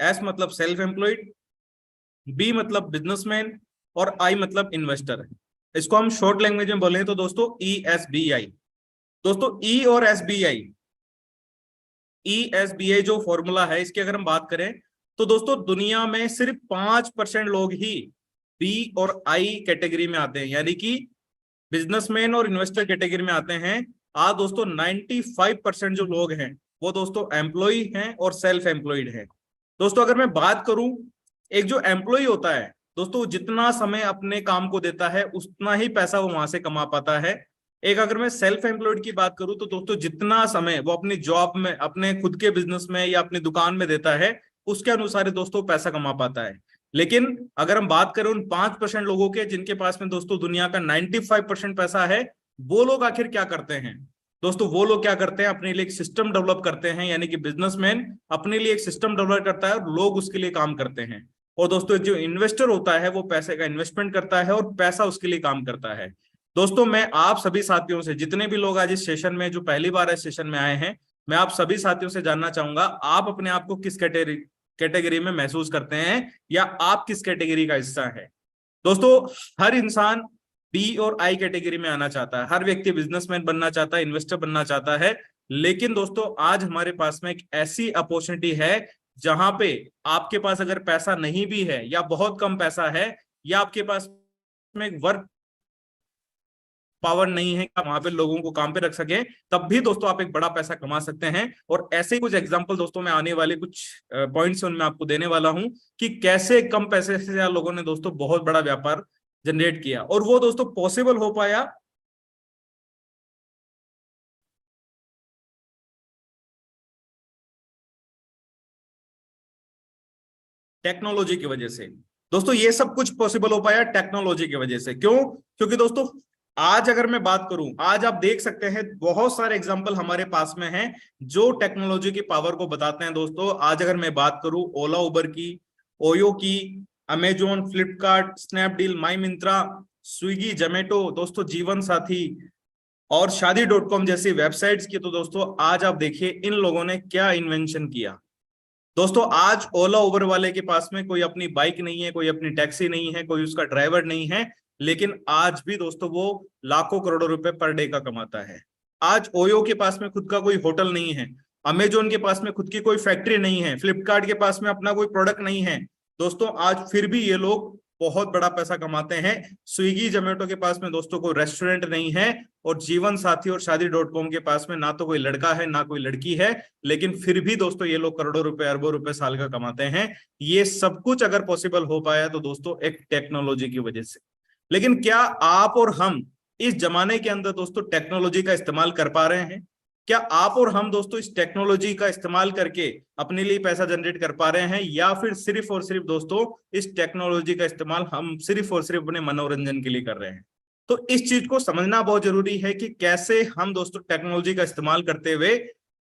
S मतलब self employed, B मतलब businessman और आई मतलब इन्वेस्टर। इसको हम शॉर्ट लैंग्वेज में बोले तो दोस्तों ESBI। दोस्तों ई और SBI, ESBI जो फॉर्मूला है इसकी अगर हम बात करें तो दोस्तों दुनिया में सिर्फ 5% लोग ही बी और आई कैटेगरी में आते हैं, यानी कि बिजनेसमैन और इन्वेस्टर कैटेगरी में आते हैं। आज दोस्तों 95% जो लोग हैं वो दोस्तों एम्प्लॉय हैं और सेल्फ एम्प्लॉयड है। दोस्तों अगर मैं बात करूं, एक जो एम्प्लॉय होता है दोस्तों जितना समय अपने काम को देता है उतना ही पैसा वो वहां से कमा पाता है। एक अगर मैं सेल्फ एम्प्लॉयड की बात करूं तो दोस्तों जितना समय वो अपनी जॉब में, अपने खुद के बिजनेस में या अपनी दुकान में देता है उसके अनुसार दोस्तों पैसा कमा पाता है। लेकिन अगर हम बात करें उन 5% लोगों के जिनके पास में दोस्तों दुनिया का 95% पैसा है, वो लोग आखिर क्या करते हैं? दोस्तों वो लोग क्या करते हैं, अपने लिए एक सिस्टम डेवलप करते हैं, यानी कि बिजनेसमैन अपने लिए एक सिस्टम डेवलप करता है और लोग उसके लिए काम करते हैं। और दोस्तों जो इन्वेस्टर होता है वो पैसे का इन्वेस्टमेंट करता है और पैसा उसके लिए काम करता है। दोस्तों मैं आप सभी साथियों से, जितने भी लोग आज इस सेशन में जो पहली बार इस सेशन में आए हैं, मैं आप सभी साथियों से जानना चाहूंगा आप अपने आप को किस कैटेगरी में महसूस करते हैं या आप किस कैटेगरी का हिस्सा है। दोस्तों हर इंसान बी और आई कैटेगरी में आना चाहता है, हर व्यक्ति बिजनेसमैन बनना चाहता है, इन्वेस्टर बनना चाहता है। लेकिन दोस्तों आज हमारे पास में एक ऐसी अपॉर्चुनिटी है जहां पे आपके पास अगर पैसा नहीं भी है या बहुत कम पैसा है या आपके पास में एक वर्क पावर नहीं है, वहां पे लोगों को काम पे रख सके, तब भी दोस्तों आप एक बड़ा पैसा कमा सकते हैं। और ऐसे ही कुछ एग्जांपल दोस्तों मैं आने वाले कुछ पॉइंट्स उनमें आपको देने वाला हूं कि कैसे कम पैसे से लोगों ने दोस्तों बहुत बड़ा व्यापार जनरेट किया और वो दोस्तों पॉसिबल हो पाया टेक्नोलॉजी की वजह से। दोस्तों ये सब कुछ पॉसिबल हो पाया टेक्नोलॉजी की वजह से। क्यों? क्योंकि दोस्तों आज अगर मैं बात करूं, आज आप देख सकते हैं बहुत सारे एग्जांपल हमारे पास में हैं जो टेक्नोलॉजी की पावर को बताते हैं। दोस्तों आज अगर मैं बात करूं ओला उबर की, ओयो की, अमेजोन, फ्लिपकार्ट, स्नैपडील, माई मिंत्रा, स्विगी, जोमेटो, दोस्तों जीवन साथी और शादी.com जैसी वेबसाइट्स की, तो दोस्तों आज आप देखिए इन लोगों ने क्या इन्वेंशन किया। दोस्तों आज ओला उबर वाले के पास में कोई अपनी बाइक नहीं है, कोई अपनी टैक्सी नहीं है, कोई उसका ड्राइवर नहीं है, लेकिन आज भी दोस्तों वो लाखों करोड़ों रुपए पर डे का कमाता है। आज ओयो के पास में खुद का कोई होटल नहीं है, अमेजोन के पास में खुद की कोई फैक्ट्री नहीं है, फ्लिपकार्ट के पास में अपना कोई प्रोडक्ट नहीं है, दोस्तों आज फिर भी ये लोग बहुत बड़ा पैसा कमाते हैं। स्विगी जोमेटो के पास में दोस्तों कोई रेस्टोरेंट नहीं है और जीवन साथी और शादी.com के पास में ना तो कोई लड़का है ना कोई लड़की है, लेकिन फिर भी दोस्तों ये लोग करोड़ों रुपए, अरबों रुपए साल का कमाते हैं। ये सब कुछ अगर पॉसिबल हो पाया तो दोस्तों एक टेक्नोलॉजी की वजह से। लेकिन क्या आप और हम इस जमाने के अंदर दोस्तों टेक्नोलॉजी का इस्तेमाल कर पा रहे हैं? क्या आप और हम दोस्तों इस टेक्नोलॉजी का इस्तेमाल करके अपने लिए पैसा जनरेट कर पा रहे हैं, या फिर सिर्फ और सिर्फ दोस्तों इस टेक्नोलॉजी का इस्तेमाल हम सिर्फ और सिर्फ अपने मनोरंजन के लिए कर रहे हैं? तो इस चीज को समझना बहुत जरूरी है कि कैसे हम दोस्तों टेक्नोलॉजी का इस्तेमाल करते हुए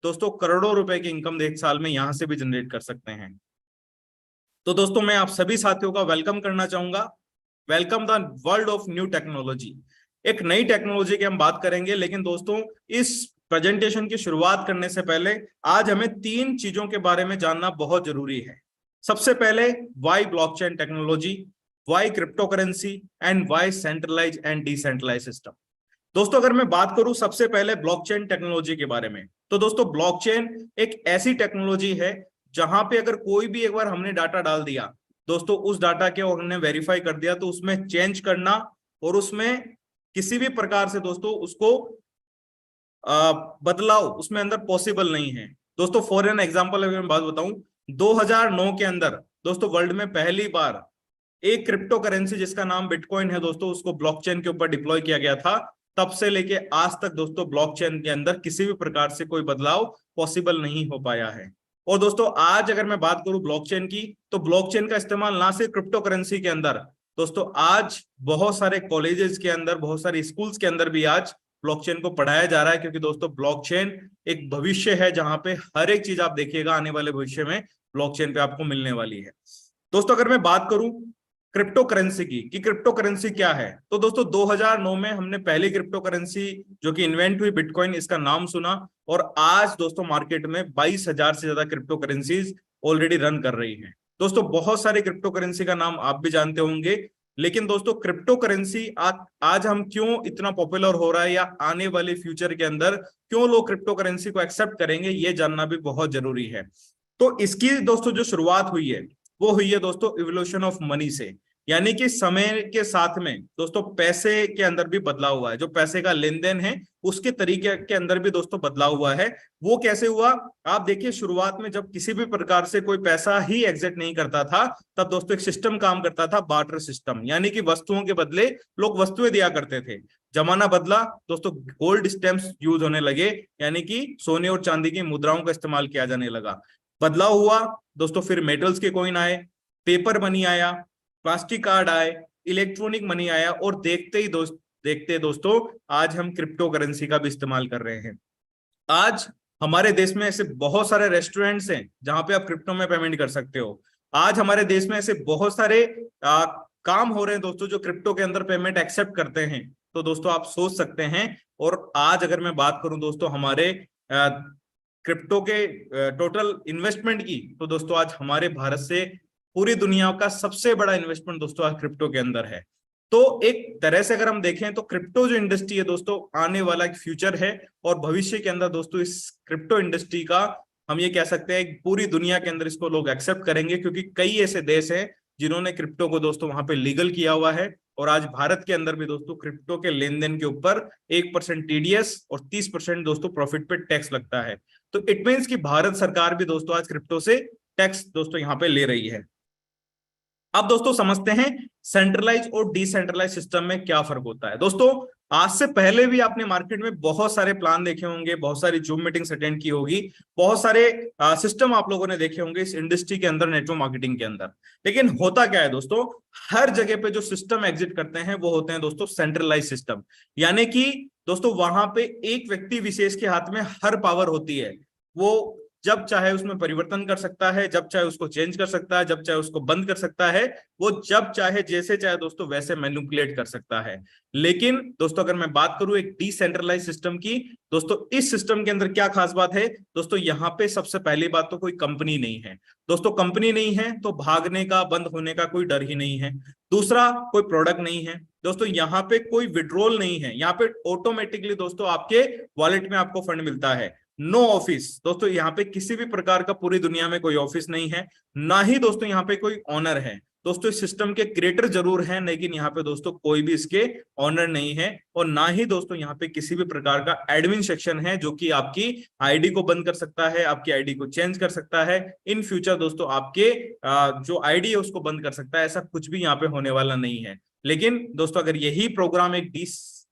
दोस्तों करोड़ों रुपए की इनकम एक साल में यहां से भी जनरेट कर सकते हैं। तो दोस्तों मैं आप सभी साथियों का वेलकम करना चाहूंगा। Welcome the world of new technology. एक नई टेक्नोलॉजी की हम बात करेंगे, लेकिन दोस्तों इस प्रेजेंटेशन की शुरुआत करने से पहले आज हमें 3 चीजों के बारे में जानना बहुत जरूरी है। सबसे पहले why blockchain technology, why crypto currency and why centralize and decentralize system. दोस्तों अगर मैं बात करूं सबसे पहले ब्लॉकचेन टेक्नोलॉजी के बारे में, तो दोस्तों ब्लॉकचेन एक ऐसी टेक्नोलॉजी है जहां पे अगर कोई भी एक बार हमने डाटा डाल दिया दोस्तों, उस डाटा के हमने वेरीफाई कर दिया, तो उसमें चेंज करना और उसमें किसी भी प्रकार से दोस्तों उसको बदलाव उसमें अंदर पॉसिबल नहीं है। दोस्तों फॉर एन एग्जांपल अगर मैं बात बताऊं, 2009 के अंदर दोस्तों वर्ल्ड में पहली बार एक क्रिप्टो करेंसी जिसका नाम बिटकॉइन है दोस्तों, उसको ब्लॉकचेन के ऊपर डिप्लॉय किया गया था। तब से लेके आज तक दोस्तों ब्लॉकचेन के अंदर किसी भी प्रकार से कोई बदलाव पॉसिबल नहीं हो पाया है। और दोस्तों आज अगर मैं बात करूं ब्लॉकचेन की, तो ब्लॉकचेन का इस्तेमाल ना सिर्फ क्रिप्टो करेंसी के अंदर, दोस्तों आज बहुत सारे कॉलेजेस के अंदर, बहुत सारे स्कूल्स के अंदर भी आज ब्लॉकचेन को पढ़ाया जा रहा है, क्योंकि दोस्तों ब्लॉकचेन एक भविष्य है जहां पे हर एक चीज आप देखिएगा आने वाले भविष्य में ब्लॉकचेन पे आपको मिलने वाली है। दोस्तों अगर मैं बात करूं क्रिप्टो करेंसी की कि क्रिप्टो करेंसी क्या है, तो दोस्तों 2009 में हमने पहली क्रिप्टो करेंसी जो कि इन्वेंट हुई बिटकॉइन, इसका नाम सुना, और आज दोस्तों मार्केट में 22,000 से ज्यादा क्रिप्टो करेंसीज ऑलरेडी रन कर रही है। दोस्तों बहुत सारे क्रिप्टो करेंसी का नाम आप भी जानते होंगे, लेकिन दोस्तों क्रिप्टो करेंसी आज हम क्यों इतना पॉपुलर हो रहा है या आने वाले फ्यूचर के अंदर क्यों लोग क्रिप्टो करेंसी को एक्सेप्ट करेंगे, ये जानना भी बहुत जरूरी है। तो इसकी दोस्तों जो शुरुआत हुई है वो हुई है दोस्तों इवोल्यूशन ऑफ मनी से, यानी कि समय के साथ में दोस्तों पैसे के अंदर भी बदलाव हुआ है, जो पैसे का लेन देन है उसके तरीके के अंदर भी दोस्तों बदलाव हुआ है। वो कैसे हुआ, आप देखिए शुरुआत में जब किसी भी प्रकार से कोई पैसा ही एग्जिस्ट नहीं करता था, तब दोस्तों एक सिस्टम काम करता था, बार्टर सिस्टम, यानी कि वस्तुओं के बदले लोग वस्तुएं दिया करते थे। जमाना बदला दोस्तों, गोल्ड स्टैम्प्स यूज होने लगे, यानी कि सोने और चांदी की मुद्राओं का इस्तेमाल किया जाने लगा। बदलाव हुआ दोस्तों, फिर मेटल्स के कॉइन आए, पेपर मनी आया, प्लास्टिक कार्ड आए, इलेक्ट्रॉनिक मनी आया, और देखते दोस्तों आज हम क्रिप्टो करेंसी का भी इस्तेमाल कर रहे हैं। आज हमारे देश में ऐसे बहुत सारे रेस्टोरेंट्स हैं जहां पे आप क्रिप्टो में पेमेंट कर सकते हो। आज हमारे देश में ऐसे बहुत सारे काम हो रहे हैं दोस्तों जो क्रिप्टो के अंदर पेमेंट एक्सेप्ट करते हैं। तो दोस्तों आप सोच सकते हैं, और आज अगर मैं बात करूं दोस्तों हमारे क्रिप्टो के टोटल इन्वेस्टमेंट की, तो दोस्तों आज हमारे भारत से पूरी दुनिया का सबसे बड़ा इन्वेस्टमेंट दोस्तों आज क्रिप्टो के अंदर है। तो एक तरह से अगर हम देखें तो क्रिप्टो जो इंडस्ट्री है दोस्तों आने वाला एक फ्यूचर है, और भविष्य के अंदर दोस्तों इस क्रिप्टो इंडस्ट्री का हम ये कह सकते हैं पूरी दुनिया के अंदर इसको लोग एक्सेप्ट करेंगे, क्योंकि कई ऐसे देश हैं जिन्होंने क्रिप्टो को दोस्तों वहां पे लीगल किया हुआ है। और आज भारत के अंदर भी दोस्तों क्रिप्टो के लेन देन के ऊपर 1% टीडीएस और 30% दोस्तों प्रॉफिट पे टैक्स लगता है। तो इट मीन्स कि भारत सरकार भी दोस्तों आज क्रिप्टो से टैक्स दोस्तों यहाँ पे ले रही है। अब दोस्तों समझते हैं सेंट्रलाइज और डिसेंट्रलाइज सिस्टम में क्या फर्क होता है। दोस्तों आज से पहले भी आपने मार्केट में बहुत सारे प्लान देखे होंगे, बहुत सारी जूम मीटिंग्स अटेंड की होगी, बहुत सारे सिस्टम आप लोगों ने देखे होंगे इस इंडस्ट्री के अंदर, नेटवर्क मार्केटिंग के अंदर। लेकिन होता क्या है दोस्तों, हर जगह पे जो सिस्टम एग्जिट करते हैं वो होते हैं दोस्तों सेंट्रलाइज सिस्टम, यानी कि दोस्तों वहां पे एक व्यक्ति विशेष के हाथ में हर पावर होती है। वो जब चाहे उसमें परिवर्तन कर सकता है, जब चाहे उसको चेंज कर सकता है, जब चाहे उसको बंद कर सकता है, वो जब चाहे जैसे चाहे दोस्तों वैसे मैनिपुलेट कर सकता है। लेकिन दोस्तों अगर मैं बात करूं एक डिसेंट्रलाइज सिस्टम की, दोस्तों इस सिस्टम के अंदर क्या खास बात है दोस्तों, यहाँ पे सबसे पहली बात तो कोई कंपनी नहीं है दोस्तों, कंपनी नहीं है तो भागने का, बंद होने का कोई डर ही नहीं है। दूसरा, कोई प्रोडक्ट नहीं है दोस्तों, यहाँ पे कोई विड्रॉल नहीं है, यहाँ पे ऑटोमेटिकली दोस्तों आपके वॉलेट में आपको फंड मिलता है। नो ऑफिस दोस्तों, यहाँ पे किसी भी प्रकार का पूरी दुनिया में कोई ऑफिस नहीं है, ना ही दोस्तों यहाँ पे कोई ऑनर है। दोस्तों इस सिस्टम के क्रिएटर जरूर हैं, लेकिन यहाँ पे दोस्तों कोई भी इसके ऑनर नहीं है, और ना ही दोस्तों यहाँ पे किसी भी प्रकार का एडमिन सेक्शन है जो कि आपकी आईडी को बंद कर सकता है, आपकी आईडी को चेंज कर सकता है, इन फ्यूचर दोस्तों आपके जो आईडी है उसको बंद कर सकता है। ऐसा कुछ भी यहाँ पे होने वाला नहीं है। लेकिन दोस्तों अगर यही प्रोग्राम एक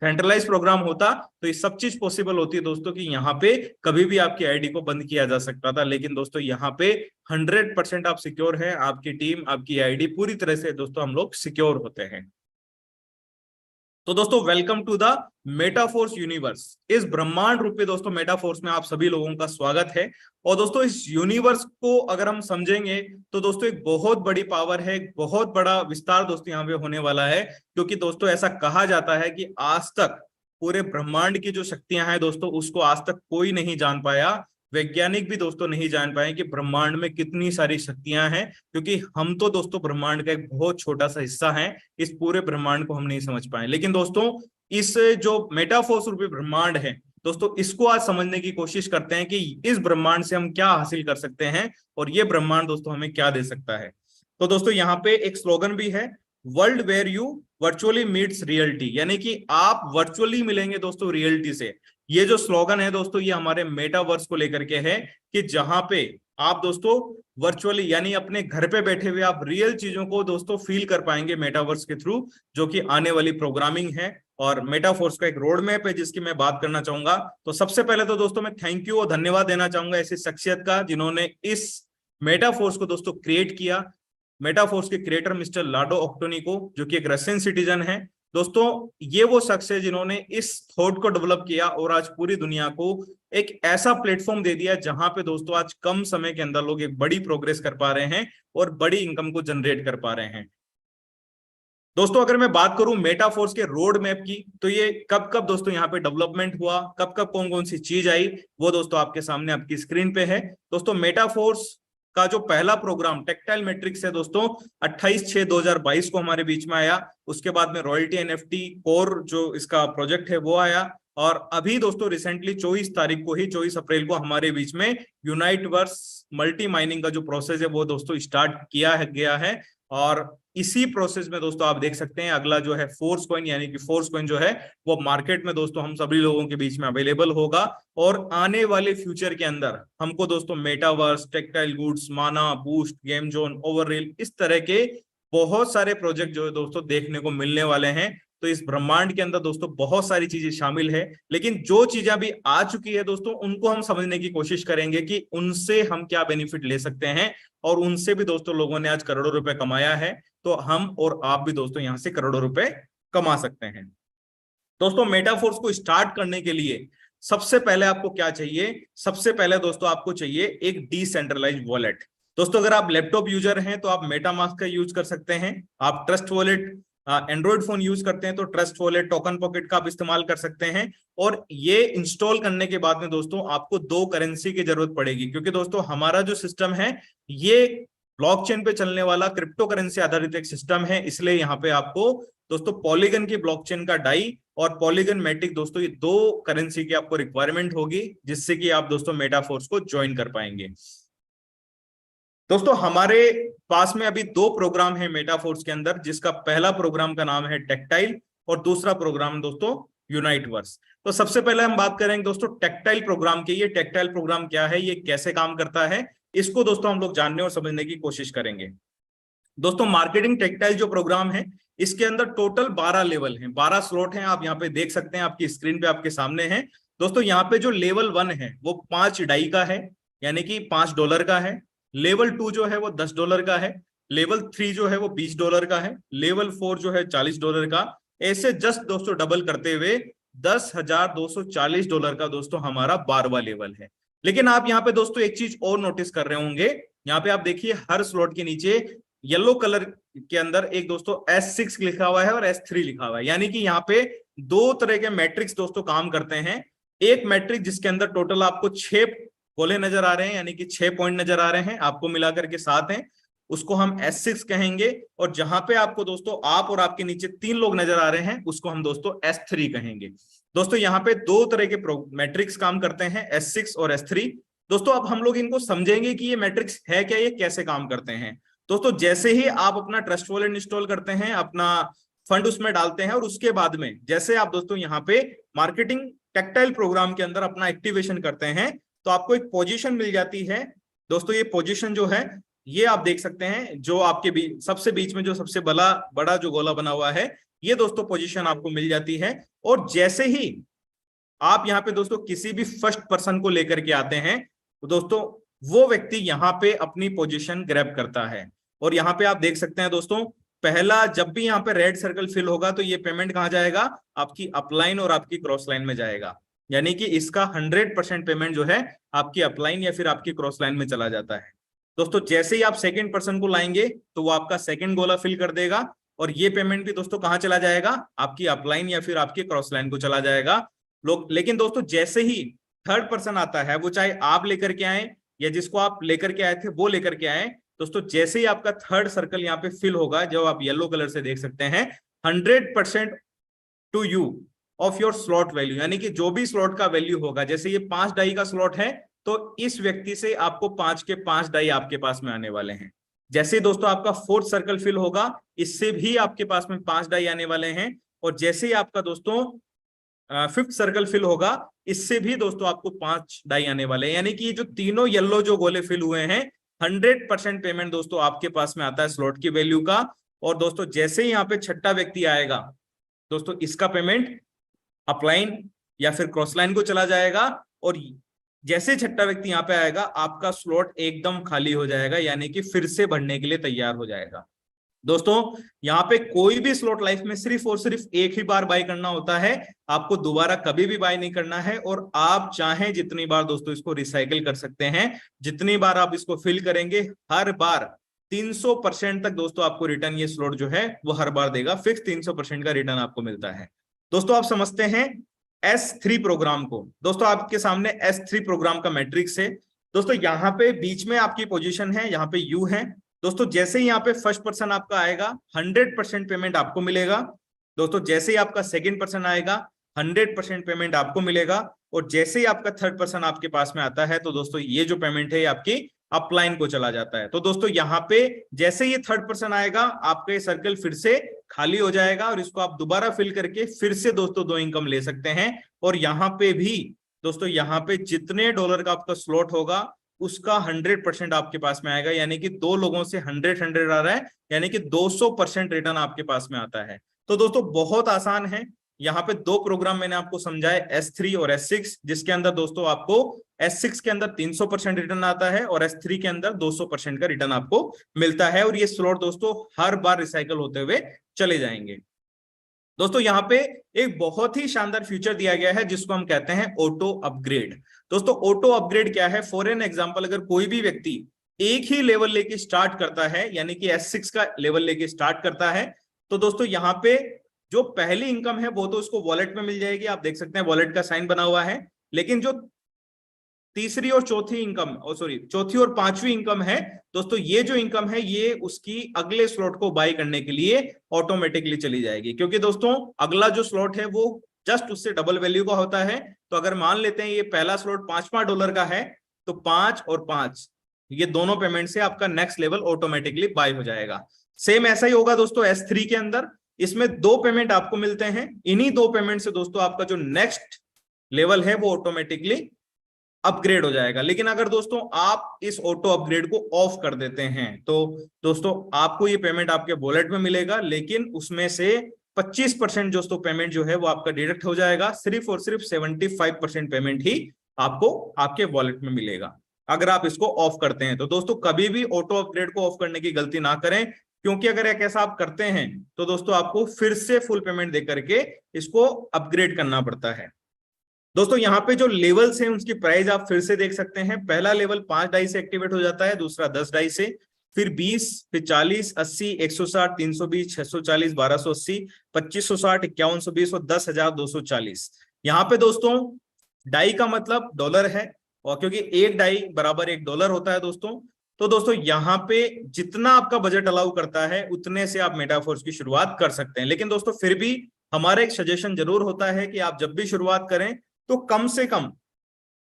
सेंट्रलाइज प्रोग्राम होता तो ये सब चीज पॉसिबल होती है दोस्तों, कि यहाँ पे कभी भी आपकी आईडी को बंद किया जा सकता था। लेकिन दोस्तों यहाँ पे 100% आप सिक्योर हैं, आपकी टीम, आपकी आईडी पूरी तरह से दोस्तों हम लोग सिक्योर होते हैं। तो दोस्तों welcome to the Metaforce universe. इस ब्रह्मांड रूपी दोस्तों मेटाफोर्स में आप सभी लोगों का स्वागत है। और दोस्तों इस यूनिवर्स को अगर हम समझेंगे तो दोस्तों एक बहुत बड़ी पावर है, एक बहुत बड़ा विस्तार दोस्तों यहाँ पे होने वाला है, क्योंकि दोस्तों ऐसा कहा जाता है कि आज तक पूरे ब्रह्मांड की जो शक्तियां हैं दोस्तों उसको आज तक कोई नहीं जान पाया, वैज्ञानिक भी दोस्तों नहीं जान पाए कि ब्रह्मांड में कितनी सारी शक्तियां हैं, क्योंकि हम तो दोस्तों ब्रह्मांड का एक बहुत छोटा सा हिस्सा है, इस पूरे ब्रह्मांड को हम नहीं समझ पाए। लेकिन दोस्तों इस जो मेटाफोर्स रूपी ब्रह्मांड है दोस्तों, इसको आज समझने की कोशिश करते हैं कि इस ब्रह्मांड से हम क्या हासिल कर सकते हैं और ये ब्रह्मांड दोस्तों हमें क्या दे सकता है। तो दोस्तों यहाँ पे एक स्लोगन भी है, world where you virtually meets reality, यानी कि आप वर्चुअली मिलेंगे दोस्तों रियलिटी से। ये जो स्लोगन है दोस्तों ये हमारे मेटावर्स को लेकर के है, कि जहां पे आप दोस्तों वर्चुअली यानी अपने घर पे बैठे हुए आप रियल चीजों को दोस्तों फील कर पाएंगे मेटावर्स के थ्रू, जो कि आने वाली प्रोग्रामिंग है। और मेटाफोर्स का एक रोड मैप है जिसकी मैं बात करना चाहूंगा। तो सबसे पहले तो दोस्तों मैं थैंक यू और धन्यवाद देना चाहूंगा ऐसी शख्सियत का जिन्होंने इस मेटाफोर्स को दोस्तों क्रिएट किया, मेटाफोर्स के क्रिएटर मिस्टर लाडो ऑक्टोनी को, जो कि एक रशियन सिटीजन है। दोस्तों ये वो शख्स है जिन्होंने इस थॉट को डेवलप किया और आज पूरी दुनिया को एक ऐसा प्लेटफॉर्म दे दिया जहां पे दोस्तों आज कम समय के अंदर लोग एक बड़ी प्रोग्रेस कर पा रहे हैं और बड़ी इनकम को जनरेट कर पा रहे हैं। दोस्तों अगर मैं बात करूं मेटाफोर्स के रोड मैप की, तो ये कब कब दोस्तों यहाँ पे डेवलपमेंट हुआ, कब कब कौन कौन सी चीज आई, वो दोस्तों आपके सामने आपकी स्क्रीन पे है। दोस्तों मेटाफोर्स का जो पहला प्रोग्राम टेक्टाइल मैट्रिक्स है दोस्तों 28/6/2022 को हमारे बीच में आया। उसके बाद में रॉयल्टी एनएफटी कोर जो इसका प्रोजेक्ट है वो आया, और अभी दोस्तों रिसेंटली 24 तारीख को ही 24 अप्रैल को हमारे बीच में यूनाइटवर्स मल्टी माइनिंग का जो प्रोसेस है वो दोस्तों स्टार्ट किया है गया है। और इसी प्रोसेस में दोस्तों आप देख सकते हैं अगला जो है फोर्स कॉइन, यानी कि फोर्स कॉइन जो है वो मार्केट में दोस्तों हम सभी लोगों के बीच में अवेलेबल होगा। और आने वाले फ्यूचर के अंदर हमको दोस्तों मेटावर्स, टेक्टाइल गुड्स, माना, बूस्ट, गेम जोन, ओवररील, इस तरह के बहुत सारे प्रोजेक्ट जो है दोस्तों देखने को मिलने वाले हैं। तो इस ब्रह्मांड के अंदर दोस्तों बहुत सारी चीजें शामिल है, लेकिन जो चीजें अभी आ चुकी है दोस्तों उनको हम समझने की कोशिश करेंगे कि उनसे हम क्या बेनिफिट ले सकते हैं। और उनसे भी दोस्तों लोगों ने आज करोड़ों रुपए कमाया है, तो हम और आप भी दोस्तों यहां से करोड़ों रुपए कमा सकते हैं। दोस्तों मेटाफोर्स को स्टार्ट करने के लिए सबसे पहले आपको क्या चाहिए? सबसे पहले दोस्तों आपको चाहिए एक डिसेंट्रलाइज्ड वॉलेट। दोस्तों अगर आप लैपटॉप यूजर हैं तो आप मेटामास्क का यूज कर सकते हैं। आप trust wallet, Android phone use करते हैं तो ट्रस्ट वॉलेट, टोकन पॉकेट का आप इस्तेमाल कर सकते हैं। और ये इंस्टॉल करने के बाद में दोस्तों आपको 2 करेंसी की जरूरत पड़ेगी, क्योंकि दोस्तों हमारा जो सिस्टम है ये ब्लॉकचेन पे चलने वाला क्रिप्टो करेंसी आधारित एक सिस्टम है। इसलिए यहाँ पे आपको दोस्तों पॉलीगन की ब्लॉकचेन का डाई और पॉलीगन मैटिक दोस्तों ये 2 करेंसी की आपको रिक्वायरमेंट होगी, जिससे कि आप दोस्तों मेटाफोर्स को ज्वाइन कर पाएंगे। दोस्तों हमारे पास में अभी 2 प्रोग्राम है मेटाफोर्स के अंदर, जिसका पहला प्रोग्राम का नाम है टेक्टाइल और दूसरा प्रोग्राम दोस्तों यूनाइटवर्स। तो सबसे पहले हम बात करेंगे दोस्तों टेक्टाइल प्रोग्राम की। ये टेक्टाइल प्रोग्राम क्या है, ये कैसे काम करता है, इसको दोस्तों हम लोग जानने और समझने की कोशिश करेंगे। दोस्तों मार्केटिंग टेक्टाइल जो प्रोग्राम है इसके अंदर टोटल 12 लेवल हैं, 12 स्लॉट हैं। आप यहाँ पे देख सकते हैं, आपकी स्क्रीन पे आपके सामने है दोस्तों। यहाँ पे जो लेवल 1 है वो 5 डाई का है, यानी कि $5 का है। लेवल 2 जो है वो $10 का है। लेवल 3 जो है वो $20 का है। लेवल 4 जो है $40 का। ऐसे जस्ट दोस्तों डबल करते हुए $10,240 का दोस्तों हमारा 12वां लेवल है। लेकिन आप यहाँ पे दोस्तों एक चीज और नोटिस कर रहे होंगे, यहाँ पे आप देखिए हर स्लॉट के नीचे येलो कलर के अंदर एक दोस्तों S6 लिखा हुआ है और S3 लिखा हुआ है, यानी कि यहाँ पे 2 तरह के मैट्रिक्स दोस्तों काम करते हैं। एक मैट्रिक्स जिसके अंदर टोटल आपको 6 गोले नजर आ रहे हैं, यानी कि 6 पॉइंट नजर आ रहे हैं, आपको मिलाकर के 7 हैं, उसको हम S6 कहेंगे। और जहां पे आपको दोस्तों आप और आपके नीचे 3 लोग नजर आ रहे हैं उसको हम दोस्तों S3 कहेंगे। दोस्तों यहाँ पे 2 तरह के मैट्रिक्स काम करते हैं, S6 और S3। दोस्तों अब हम लोग इनको समझेंगे कि ये मैट्रिक्स है क्या, ये कैसे काम करते हैं। दोस्तों जैसे ही आप अपना ट्रस्ट वॉलेट इंस्टॉल करते हैं, अपना फंड उसमें डालते हैं, और उसके बाद में जैसे आप दोस्तों यहाँ पे मार्केटिंग टेक्टाइल प्रोग्राम के अंदर अपना एक्टिवेशन करते हैं तो आपको एक पोजीशन मिल जाती है। दोस्तों ये पोजीशन जो है ये आप देख सकते हैं, जो आपके सबसे बीच में जो सबसे बड़ा जो गोला बना हुआ है, ये दोस्तों पोजीशन आपको मिल जाती है। और जैसे ही आप यहाँ पे दोस्तों किसी भी फर्स्ट पर्सन को लेकर के आते हैं तो दोस्तों वो व्यक्ति यहाँ पे अपनी पोजीशन ग्रैब करता है। और यहाँ पे आप देख सकते हैं दोस्तों, पहला जब भी यहाँ पे रेड सर्कल फिल होगा तो ये पेमेंट कहाँ जाएगा, आपकी अपलाइन और आपकी क्रॉस लाइन में जाएगा। यानी कि इसका 100% पेमेंट जो है आपकी अपलाइन या फिर आपकी क्रॉस लाइन में चला जाता है। दोस्तों जैसे ही आप सेकंड पर्सन को लाएंगे तो वो आपका सेकंड गोला फिल कर देगा, और ये पेमेंट भी दोस्तों कहाँ चला जाएगा, आपकी अपलाइन या फिर आपकी क्रॉस लाइन को चला जाएगा। लेकिन दोस्तों जैसे ही थर्ड पर्सन आता है, वो चाहे आप लेकर के आए या जिसको आप लेकर के आए थे वो लेकर के आए, दोस्तों जैसे ही आपका थर्ड सर्कल यहाँ पे फिल होगा, जो आप येलो कलर से देख सकते हैं, 100% to you of your slot value, यानी कि जो भी स्लॉट का वैल्यू होगा, जैसे ये 5 डाई का स्लॉट है तो इस व्यक्ति से आपको 5 के 5 डाई आपके पास में आने वाले हैं। जैसे ही दोस्तों आपका फोर्थ सर्कल फिल होगा, इससे भी आपके पास में 5 डाई आने वाले हैं। और जैसे ही आपका दोस्तों फिफ्थ सर्कल फिल होगा, इससे भी दोस्तों आपको 5 डाई आने वाले हैं। यानी कि जो तीनों येलो जो गोले फिल हुए हैं, 100% पेमेंट दोस्तों आपके पास में आता है स्लॉट की वैल्यू का। और दोस्तों जैसे ही यहाँ पे छठा व्यक्ति आएगा, दोस्तों इसका पेमेंट अपलाइन या फिर क्रॉस लाइन को चला जाएगा। और जैसे छठा व्यक्ति यहाँ पे आएगा, आपका स्लॉट एकदम खाली हो जाएगा, यानी कि फिर से भरने के लिए तैयार हो जाएगा। दोस्तों यहाँ पे कोई भी स्लॉट लाइफ में सिर्फ और सिर्फ एक ही बार बाय करना होता है, आपको दोबारा कभी भी बाय नहीं करना है। और आप चाहें जितनी बार दोस्तों इसको रिसाइकिल कर सकते हैं, जितनी बार आप इसको फिल करेंगे, हर बार 300% तक दोस्तों आपको रिटर्न ये स्लॉट जो है वो हर बार देगा। फिक्स 300% का रिटर्न आपको मिलता है। दोस्तों आप समझते हैं S3 प्रोग्राम को। दोस्तों आपके सामने S3 प्रोग्राम का मैट्रिक्स है। दोस्तों यहाँ पे बीच में आपकी पोजीशन है, यहाँ पे यू है दोस्तों। जैसे ही यहाँ पे फर्स्ट पर्सन आपका आएगा 100% पेमेंट आपको मिलेगा दोस्तों। जैसे ही आपका सेकंड पर्सन आएगा 100% पेमेंट आपको मिलेगा। और जैसे ही आपका थर्ड पर्सन आपके पास में आता है तो दोस्तों ये जो पेमेंट है आपकी अपलाइन को चला जाता है। तो दोस्तों यहाँ पे जैसे ये थर्ड पर्सन आएगा आपका ये सर्कल फिर से खाली हो जाएगा और इसको आप दोबारा फिल करके फिर से दोस्तों 2 इनकम ले सकते हैं। और यहाँ पे भी दोस्तों यहाँ पे जितने डॉलर का आपका स्लॉट होगा उसका 100% आपके पास में आएगा, यानी कि 2 लोगों से 100 आ रहा है, यानी कि 200% रिटर्न आपके पास में आता है। तो दोस्तों बहुत आसान है। यहाँ पे 2 प्रोग्राम मैंने आपको समझाए, S3 और S6, जिसके अंदर दोस्तों आपको S6 के अंदर 300% रिटर्न आता है और S3 के अंदर 200% का रिटर्न आपको मिलता है। और ये स्लॉट दोस्तों हर बार रिसाइकल होते हुए चले जाएंगे। दोस्तों यहाँ पे एक बहुत ही शानदार फीचर दिया गया है जिसको हम कहते हैं ऑटो अपग्रेड। दोस्तों ऑटो अपग्रेड क्या है? फॉर एन एग्जांपल, अगर कोई भी व्यक्ति एक ही लेवल लेके स्टार्ट करता है, यानी कि S6 का लेवल लेके स्टार्ट करता है, तो दोस्तों यहाँ पे जो पहली इनकम है वो तो उसको वॉलेट में मिल जाएगी, आप देख सकते हैं वॉलेट का साइन बना हुआ है। लेकिन जो तीसरी और चौथी इनकम, चौथी और पांचवी इनकम है दोस्तों, ये जो इनकम है ये उसकी अगले स्लॉट को बाय करने के लिए ऑटोमेटिकली चली जाएगी। क्योंकि दोस्तों अगला जो स्लॉट है वो जस्ट उससे डबल वैल्यू का होता है। तो अगर मान लेते हैं ये पहला स्लॉट $5 का है, तो 5 और 5 ये दोनों पेमेंट से आपका नेक्स्ट लेवल ऑटोमेटिकली बाय हो जाएगा। सेम ऐसा ही होगा दोस्तों S3 के अंदर। इसमें 2 पेमेंट आपको मिलते हैं, इन्हीं 2 पेमेंट से दोस्तों आपका जो नेक्स्ट लेवल है वो ऑटोमेटिकली अपग्रेड हो जाएगा। लेकिन अगर दोस्तों आप इस ऑटो अपग्रेड को ऑफ कर देते हैं तो दोस्तों आपको ये पेमेंट आपके वॉलेट में मिलेगा, लेकिन उसमें से 25% दोस्तों पेमेंट जो है वो आपका डिडक्ट हो जाएगा। सिर्फ और सिर्फ 75% पेमेंट ही आपको आपके वॉलेट में मिलेगा अगर आप इसको ऑफ करते हैं। तो दोस्तों कभी भी ऑटो अपग्रेड को ऑफ करने की गलती ना करें, क्योंकि अगर एक ऐसा आप करते हैं तो दोस्तों आपको फिर से फुल पेमेंट दे करके इसको अपग्रेड करना पड़ता है। दोस्तों यहाँ पे जो लेवल्स हैं उसकी प्राइस आप फिर से देख सकते हैं। पहला लेवल 5 डाई से एक्टिवेट हो जाता है, दूसरा 10 डाई से, फिर 20, फिर 40, 80, 160, 320, 640, 1280, 2560, 5120 और 10,240। यहाँ पे दोस्तों डाई का मतलब डॉलर है, और क्योंकि एक डाई बराबर $1 होता है दोस्तों, तो दोस्तों यहाँ पे जितना आपका बजट अलाउ करता है उतने से आप मेटाफोर्स की शुरुआत कर सकते हैं। लेकिन दोस्तों फिर भी हमारा एक सजेशन जरूर होता है कि आप जब भी शुरुआत करें तो कम से कम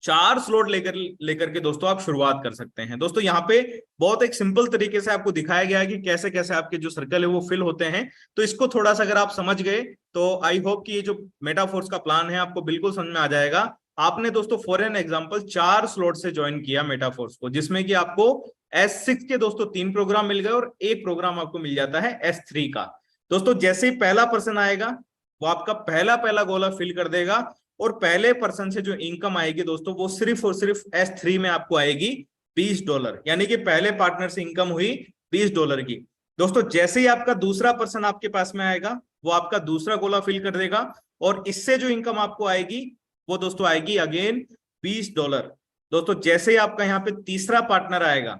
4 स्लॉट लेकर के दोस्तों आप शुरुआत कर सकते हैं। दोस्तों यहाँ पे बहुत एक सिंपल तरीके से आपको दिखाया गया है कि कैसे कैसे आपके जो सर्कल है वो फिल होते हैं। तो इसको थोड़ा सा अगर आप समझ गए तो आई होप कि ये जो मेटाफोर्स का प्लान है आपको बिल्कुल समझ में आ जाएगा। आपने दोस्तों फॉर एन एग्जांपल 4 स्लॉट से ज्वाइन किया मेटाफोर्स को, जिसमें कि आपको S6 के दोस्तों 3 प्रोग्राम मिल गए और एक प्रोग्राम आपको मिल जाता है S3 का। दोस्तों जैसे ही पहला पर्सन आएगा वो आपका पहला पहला गोला फिल कर देगा, और पहले पर्सन से जो इनकम आएगी दोस्तों वो सिर्फ और सिर्फ S3 में आपको आएगी $20, यानी कि पहले पार्टनर से इनकम हुई $20 की। दोस्तों जैसे ही आपका दूसरा पर्सन आपके पास में आएगा वो आपका दूसरा गोला फिल कर देगा, और इससे जो इनकम आपको आएगी वो दोस्तों आएगी अगेन $20। दोस्तों जैसे ही आपका यहाँ पे तीसरा पार्टनर आएगा,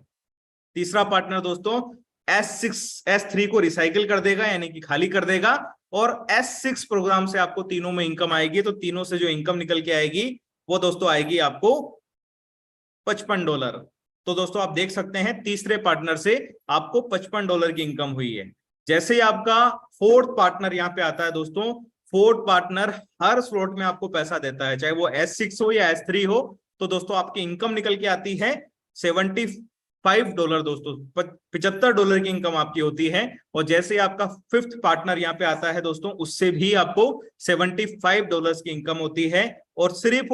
तीसरा पार्टनर दोस्तों S3 को रिसाइकिल कर देगा, यानी कि खाली कर देगा, और S6 प्रोग्राम से आपको तीनों में इनकम आएगी। तो तीनों से जो इनकम निकल के आएगी वो दोस्तों आएगी आपको $55। तो दोस्तों आप देख सकते हैं तीसरे पार्टनर से आपको $55 की इनकम हुई है। जैसे ही आपका फोर्थ पार्टनर यहाँ पे आता है दोस्तों, फोर्थ पार्टनर हर स्लॉट में आपको पैसा देता है, चाहे वो S6 हो या S3 हो। तो दोस्तों आपकी इनकम निकल के आती है $75 दोस्तों, $75 की इनकम आपकी होती है। और जैसे आपका फिफ्थ पार्टनर यहाँ पे आता है दोस्तों, उससे भी आपको $75 की इनकम होती है। और सिर्फ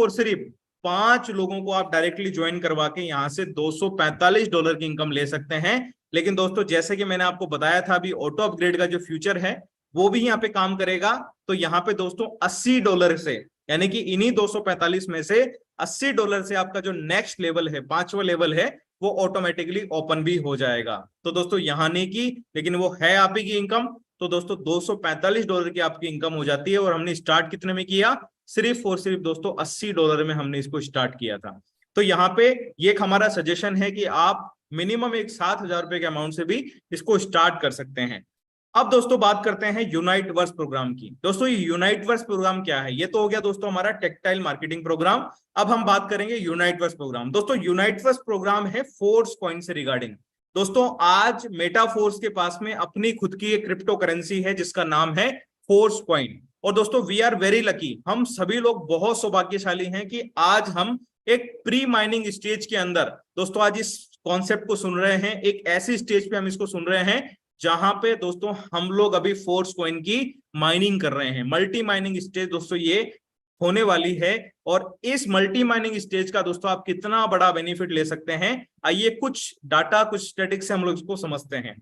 5 लोगों को आप डायरेक्टली ज्वाइन करवा के यहाँ से $245 की इनकम ले सकते हैं। लेकिन दोस्तों जैसे कि मैंने आपको बताया था अभी, ऑटो अपग्रेड का जो फ्यूचर है वो भी यहाँ पे काम करेगा। तो यहाँ पे दोस्तों $80 से, यानी कि इन्हीं 245 में से $80 से आपका जो नेक्स्ट लेवल है, 5वां लेवल है, वो ऑटोमेटिकली ओपन भी हो जाएगा। तो दोस्तों यहाँ नहीं की, लेकिन वो है आप ही की इनकम। तो दोस्तों $245 की आपकी इनकम हो जाती है, और हमने स्टार्ट कितने में किया? सिर्फ और सिर्फ दोस्तों $80 में हमने इसको स्टार्ट किया था। तो यहाँ पे ये एक हमारा सजेशन है कि आप मिनिमम एक $7,000 के अमाउंट से भी इसको स्टार्ट कर सकते हैं। अब दोस्तों बात करते हैं यूनाइट वर्स प्रोग्राम की। दोस्तों ये यूनाइट वर्स प्रोग्राम क्या है? ये तो हो गया दोस्तों हमारा टेक्टाइल मार्केटिंग प्रोग्राम। अब हम बात करेंगे यूनाइट वर्स प्रोग्राम। दोस्तों यूनाइट वर्स प्रोग्राम है फोर्स कॉइन से रिगार्डिंग। दोस्तों आज मेटाफोर्स के पास में अपनी खुद की एक क्रिप्टो करेंसी है जिसका नाम है फोर्स कॉइन। और दोस्तों वी आर वेरी लकी, हम सभी लोग बहुत सौभाग्यशाली हैं कि आज हम एक प्री माइनिंग स्टेज के अंदर दोस्तों आज इस कॉन्सेप्ट को सुन रहे हैं। एक ऐसी स्टेज पे हम इसको सुन रहे हैं जहां पे दोस्तों हम लोग अभी फोर्स कॉइन की माइनिंग कर रहे हैं। मल्टी माइनिंग स्टेज दोस्तों ये होने वाली है। और इस मल्टी माइनिंग स्टेज का दोस्तों आप कितना बड़ा बेनिफिट ले सकते हैं, आइए कुछ डाटा कुछ स्टैटिक्स से हम लोग इसको समझते हैं।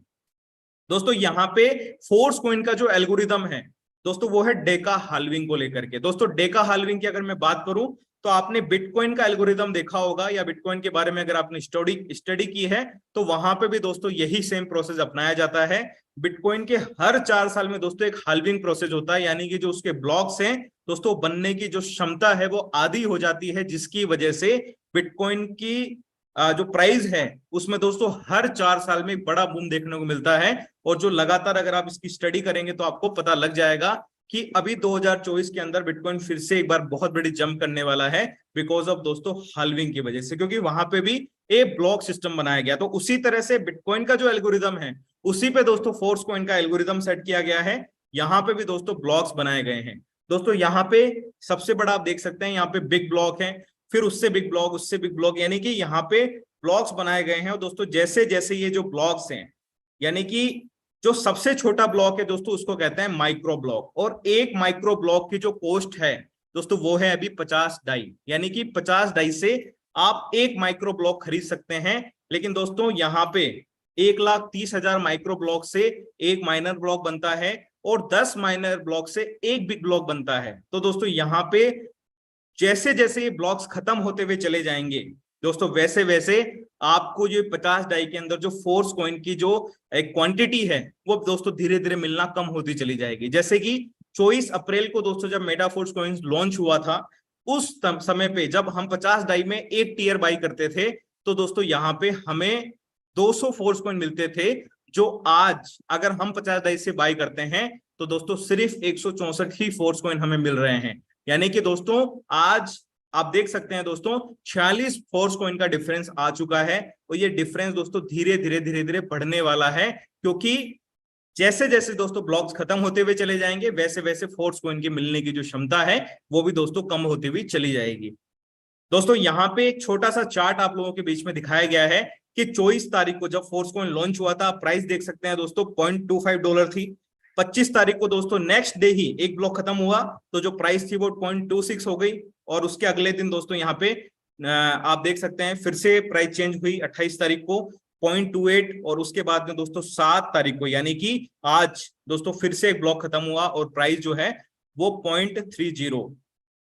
दोस्तों यहाँ पे फोर्स कॉइन का जो एल्गोरिदम है दोस्तों वो है डेका हाल्विंग को लेकर के। दोस्तों डेका हाल्विंग की अगर मैं बात करूं तो आपने बिटकॉइन का एल्गोरिदम देखा होगा, या बिटकॉइन के बारे में अगर आपने स्टडी की है तो वहां पे भी दोस्तों यही सेम प्रोसेस अपनाया जाता है। बिटकॉइन के हर 4 साल में दोस्तों एक हाल्विंग प्रोसेस होता है, यानी कि जो उसके ब्लॉक्स हैं दोस्तों बनने की जो क्षमता है वो आधी हो जाती है, जिसकी वजह से बिटकॉइन की जो प्राइस है उसमें दोस्तों हर 4 साल में बड़ा बूम देखने को मिलता है। और जो लगातार अगर आप इसकी स्टडी करेंगे तो आपको पता लग जाएगा कि अभी 2024 के अंदर बिटकॉइन फिर से एक बार बहुत बड़ी जंप करने वाला है, बिकॉज ऑफ दोस्तों हाल्विंग की वजह से, क्योंकि वहां पे भी एक ब्लॉक सिस्टम बनाया गया। तो उसी तरह से बिटकॉइन का जो एल्गोरिदम है उसी पे दोस्तों फोर्स कॉइन का एल्गोरिदम सेट किया गया है। यहाँ पे भी दोस्तों ब्लॉक्स बनाए गए हैं। दोस्तों यहाँ पे सबसे बड़ा आप देख सकते हैं, यहाँ पे बिग ब्लॉक है, फिर उससे बिग ब्लॉक, उससे बिग ब्लॉक, यानी कि यहाँ पे ब्लॉक्स बनाए गए हैं। और दोस्तों जैसे जैसे ये जो ब्लॉक्स हैं, यानी कि जो सबसे छोटा ब्लॉक है दोस्तों उसको कहते हैं माइक्रो ब्लॉक। और एक माइक्रो ब्लॉक की जो कॉस्ट है दोस्तों वो है अभी 50 डाई, यानी कि 50 डाई से आप एक माइक्रो ब्लॉक खरीद सकते हैं। लेकिन दोस्तों यहाँ पे 1,30,000 माइक्रो ब्लॉक से एक माइनर ब्लॉक बनता है और 10 माइनर ब्लॉक से एक बिग ब्लॉक बनता है। तो दोस्तों यहाँ पे जैसे जैसे ये ब्लॉक्स खत्म होते हुए चले जाएंगे दोस्तों वैसे वैसे आपको जो 50 डाई के अंदर जो फोर्स कॉइन की जो एक क्वांटिटी है वो दोस्तों धीरे धीरे मिलना कम होती चली जाएगी। जैसे कि 24 अप्रैल को दोस्तों जब मेटा फोर्स कॉइन लॉन्च हुआ था उस समय पे जब हम 50 डाई में एक टीयर बाई करते थे तो दोस्तों यहाँ पे हमें 200 फोर्स कॉइन मिलते थे, जो आज अगर हम 50 डाई से बाई करते हैं तो दोस्तों सिर्फ 164 ही फोर्स कॉइन हमें मिल रहे हैं। यानी कि दोस्तों आज आप देख सकते हैं दोस्तों 46 फोर्स कॉइन का डिफरेंस आ चुका है। और ये डिफरेंस दोस्तों धीरे धीरे बढ़ने वाला है, क्योंकि जैसे जैसे दोस्तों ब्लॉक्स खत्म होते हुए चले जाएंगे वैसे वैसे फोर्स कॉइन की मिलने की जो क्षमता है वो भी दोस्तों कम होती हुई चली जाएगी। दोस्तों यहाँ पे एक छोटा सा चार्ट आप लोगों के बीच में दिखाया गया है कि 24 तारीख को जब फोर्स कॉइन लॉन्च हुआ था, प्राइस देख सकते हैं दोस्तों $0.25 थी। 25 तारीख को दोस्तों नेक्स्ट डे ही एक ब्लॉक खत्म हुआ तो जो प्राइस थी वो 0.26 हो गई। और उसके अगले दिन दोस्तों यहाँ पे आप देख सकते हैं फिर से प्राइस चेंज हुई 28 तारीख को 0.28। और उसके बाद में दोस्तों 7 तारीख को यानी कि आज दोस्तों फिर से एक ब्लॉक खत्म हुआ और प्राइस जो है वो 0.30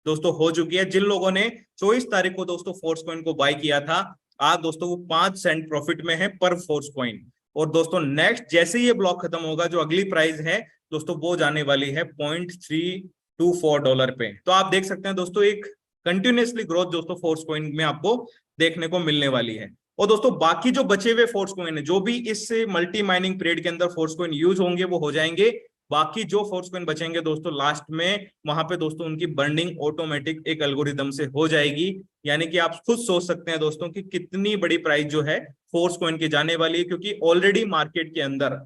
दोस्तों हो चुकी है। जिन लोगों ने 24 तारीख को दोस्तों फोर्स कॉइन को बाय किया था आज दोस्तों वो 5 सेंट प्रॉफिट में है पर फोर्स कॉइन। और दोस्तों नेक्स्ट जैसे ये ब्लॉक खत्म होगा जो अगली प्राइस है दोस्तों वो जाने वाली है $0.324 पे। तो आप देख सकते हैं दोस्तों एक कंटिन्यूअसली ग्रोथ दोस्तों फोर्स कॉइन में आपको देखने को मिलने वाली है। और दोस्तों बाकी जो बचे हुए फोर्स कॉइन है जो भी इस मल्टी माइनिंग पीरियड के अंदर फोर्स कॉइन यूज होंगे वो हो जाएंगे। बाकी जो फोर्स कॉइन बचेंगे दोस्तों लास्ट में वहां पे दोस्तों उनकी बर्निंग ऑटोमेटिक एक एल्गोरिदम से हो जाएगी। यानी कि आप खुद सोच सकते हैं दोस्तों कि कितनी बड़ी प्राइस जो है फोर्स कॉइन की जाने वाली है, क्योंकि ऑलरेडी मार्केट के अंदर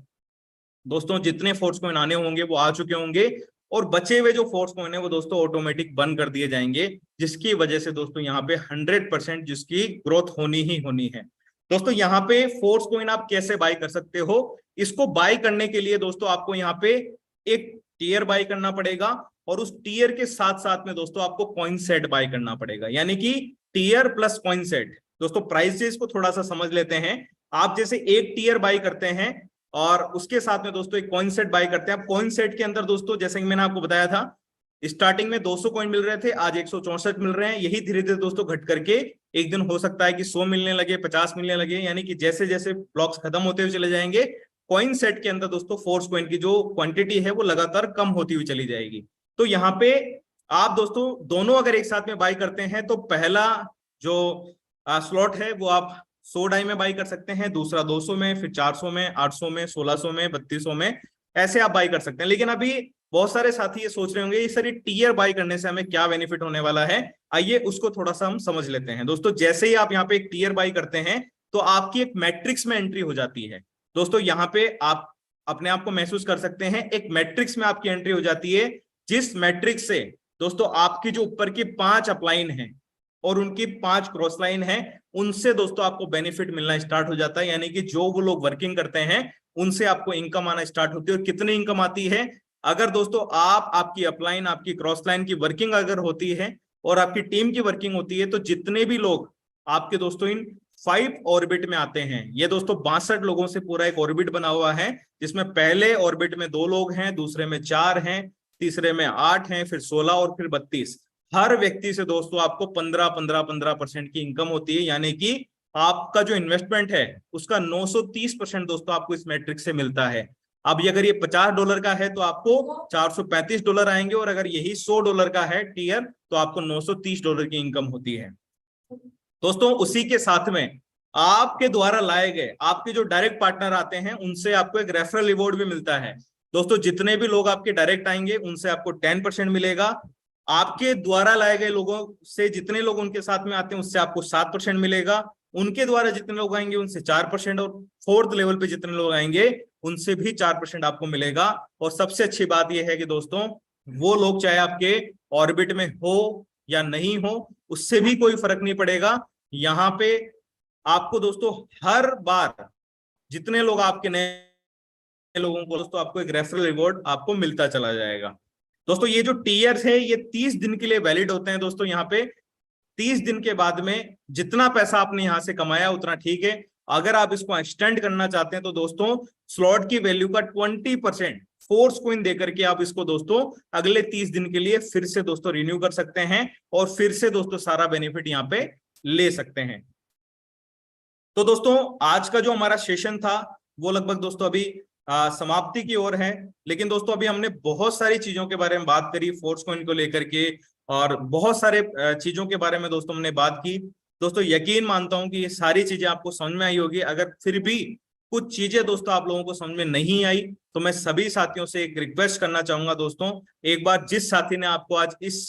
दोस्तों जितने फोर्स कॉइन आने होंगे वो आ चुके होंगे और बचे हुए जो फोर्स कॉइन है वो दोस्तों ऑटोमेटिक बंद कर दिए जाएंगे, जिसकी वजह से दोस्तों यहाँ पे 100% जिसकी ग्रोथ होनी ही होनी है। दोस्तों यहाँ पे फोर्स कॉइन आप कैसे बाय कर सकते हो, इसको बाय करने के लिए दोस्तों आपको यहाँ पे एक टीयर बाय करना पड़ेगा और उस टीयर के साथ साथ में दोस्तों आपको कॉइन सेट बाय करना पड़ेगा, यानी कि टीयर प्लस कॉइन सेट। दोस्तों प्राइसेस को थोड़ा सा समझ लेते हैं। आप जैसे एक टीयर बाय करते हैं और उसके साथ में दोस्तों एक कॉइन सेट बाय करते हैं। आप कॉइन सेट के अंदर दोस्तों जैसे कि मैंने आपको बताया था स्टार्टिंग में 200 कॉइन मिल रहे थे, आज 164 मिल रहे हैं। यही धीरे धीरे दोस्तों घट करके एक दिन हो सकता है कि 100 मिलने लगे, 50 मिलने लगे, यानी कि जैसे जैसे ब्लॉक्स खत्म होते हुए चले जाएंगे कॉइन सेट के अंदर दोस्तों फोर्स कॉइन की जो क्वांटिटी है वो लगातार कम होती हुई चली जाएगी। तो यहाँ पे आप दोस्तों दोनों अगर एक साथ में बाय करते हैं तो पहला जो स्लॉट है वो आप 100 डाई में बाई कर सकते हैं, दूसरा 200 में, फिर 400 में, 800 में, 1600 में, 3200 में ऐसे आप बाई कर सकते हैं। लेकिन अभी बहुत सारे साथी ये सोच रहे होंगे ये सर, ये टीयर बाई करने से हमें क्या बेनिफिट होने वाला है। आइए उसको थोड़ा सा हम समझ लेते हैं। दोस्तों जैसे ही आप यहाँ पे एक टीयर बाई करते हैं तो आपकी एक मैट्रिक्स में एंट्री हो जाती है। दोस्तों यहाँ पे आप अपने आप को महसूस कर सकते हैं, एक मैट्रिक्स में आपकी एंट्री हो जाती है, जिस मैट्रिक्स से दोस्तों आपकी जो ऊपर की 5 अपलाइन है और उनकी 5 क्रॉस लाइन है, उनसे दोस्तों आपको बेनिफिट मिलना स्टार्ट हो जाता है। यानी कि जो वो लोग वर्किंग करते हैं उनसे आपको इनकम आना स्टार्ट होती है। और कितनी इनकम आती है, अगर दोस्तों आपकी अपलाइन आपकी क्रॉस लाइन की वर्किंग अगर होती है और आपकी टीम की वर्किंग होती है, तो जितने भी लोग आपके दोस्तों इन 5 ऑर्बिट में आते हैं, ये दोस्तों 62 लोगों से पूरा एक ऑर्बिट बना हुआ है, जिसमें पहले ऑर्बिट में 2 लोग हैं, दूसरे में 4 हैं, तीसरे में 8 हैं, फिर 16 और फिर 32। हर व्यक्ति से दोस्तों आपको 15-15-15% की इनकम होती है। यानी कि आपका जो इन्वेस्टमेंट है उसका 930% दोस्तों आपको इस मैट्रिक्स से मिलता है। अब अगर ये $50 का है तो आपको $435 आएंगे, और अगर यही $100 का है टीयर तो आपको $930 की इनकम होती है। दोस्तों उसी के साथ में आपके द्वारा लाए गए आपके जो डायरेक्ट पार्टनर आते हैं उनसे आपको एक रेफरल रिवॉर्ड भी मिलता है। दोस्तों जितने भी लोग आपके डायरेक्ट आएंगे उनसे आपको 10% मिलेगा। आपके द्वारा लाए गए लोगों से जितने लोग उनके साथ में आते हैं उससे आपको 7% मिलेगा। उनके द्वारा जितने लोग आएंगे उनसे 4%, और 4th लेवल पे जितने लोग आएंगे उनसे भी 4% आपको मिलेगा। और सबसे अच्छी बात यह है कि दोस्तों वो लोग चाहे आपके ऑर्बिट में हो या नहीं हो, उससे भी कोई फर्क नहीं पड़ेगा। यहाँ पे आपको दोस्तों हर बार जितने लोग आपके नए लोगों को दोस्तों आपको एक रेफरल रिवॉर्ड आपको मिलता चला जाएगा। दोस्तों ये जो टीयर्स है ये 30 दिन के लिए वैलिड होते हैं। दोस्तों यहाँ पे 30 दिन के बाद में जितना पैसा आपने यहां से कमाया उतना ठीक है। अगर आप इसको एक्सटेंड करना चाहते हैं तो दोस्तों स्लॉट की वैल्यू का 20% फोर्स कॉइन देकर के आप इसको दोस्तों अगले 30 दिन के लिए फिर से दोस्तों रिन्यू कर सकते हैं और फिर से दोस्तों सारा बेनिफिट यहाँ पे ले सकते हैं। तो दोस्तों आज का जो हमारा सेशन था वो लगभग दोस्तों अभी समाप्ति की ओर है। लेकिन दोस्तों अभी हमने बहुत सारी चीजों के बारे में बात करी फोर्स कॉइन को लेकर के, और बहुत सारे चीजों के बारे में दोस्तों हमने बात की। दोस्तों यकीन मानता हूं कि ये सारी चीजें आपको समझ में आई होगी। अगर फिर भी कुछ चीजें दोस्तों आप लोगों को समझ में नहीं आई तो मैं सभी साथियों से एक रिक्वेस्ट करना चाहूंगा। दोस्तों एक बार जिस साथी ने आपको आज इस